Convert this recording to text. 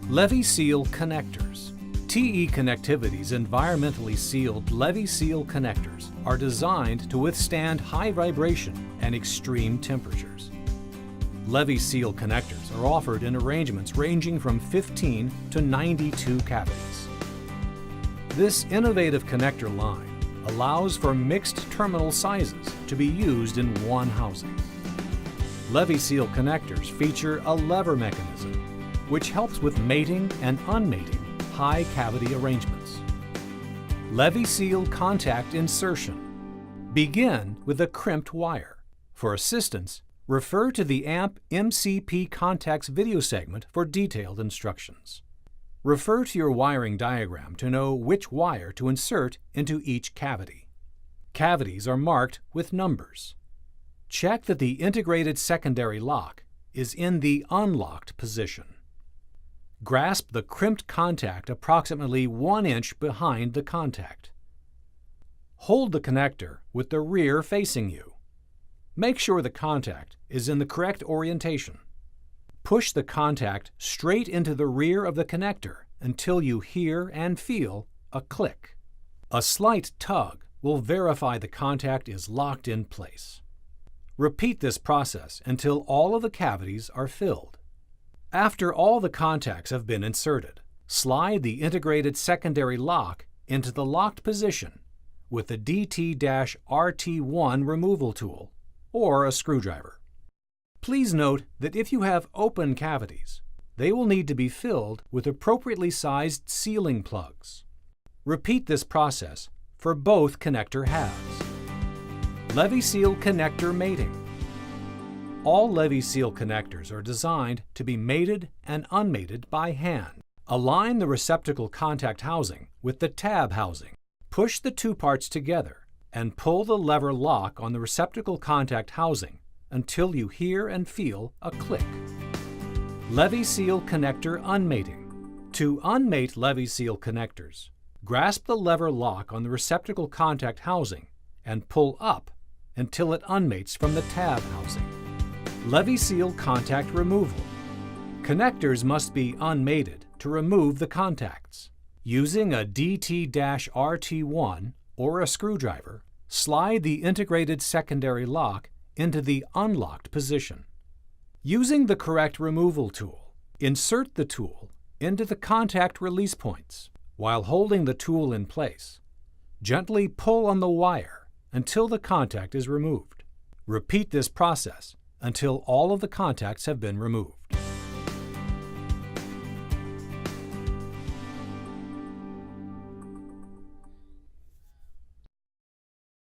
LEAVYSEAL connectors. TE Connectivity's environmentally sealed LEAVYSEAL connectors are designed to withstand high vibration and extreme temperatures. LEAVYSEAL connectors are offered in arrangements ranging from 15 to 92 cavities. This innovative connector line allows for mixed terminal sizes to be used in one housing. LEAVYSEAL connectors feature a lever mechanism, which helps with mating and unmating high cavity arrangements. LEAVYSEAL contact insertion. Begin with a crimped wire. For assistance, refer to the AMP MCP contacts video segment for detailed instructions. Refer to your wiring diagram to know which wire to insert into each cavity. Cavities are marked with numbers. Check that the integrated secondary lock is in the unlocked position. Grasp the crimped contact approximately 1 inch behind the contact. Hold the connector with the rear facing you. Make sure the contact is in the correct orientation. Push the contact straight into the rear of the connector until you hear and feel a click. A slight tug will verify the contact is locked in place. Repeat this process until all of the cavities are filled. After all the contacts have been inserted, slide the integrated secondary lock into the locked position with the DT-RT1 removal tool or a screwdriver. Please note that if you have open cavities, they will need to be filled with appropriately sized sealing plugs. Repeat this process for both connector halves. LEAVYSEAL connector mating. All LEAVYSEAL connectors are designed to be mated and unmated by hand. Align the receptacle contact housing with the tab housing. Push the two parts together and pull the lever lock on the receptacle contact housing until you hear and feel a click. LEAVYSEAL connector unmating. To unmate LEAVYSEAL connectors, grasp the lever lock on the receptacle contact housing and pull up until it unmates from the tab housing. LEAVYSEAL contact removal. Connectors must be unmated to remove the contacts. Using a DT-RT1 or a screwdriver, slide the integrated secondary lock into the unlocked position. Using the correct removal tool, insert the tool into the contact release points. While holding the tool in place, gently pull on the wire until the contact is removed. Repeat this process until all of the contacts have been removed.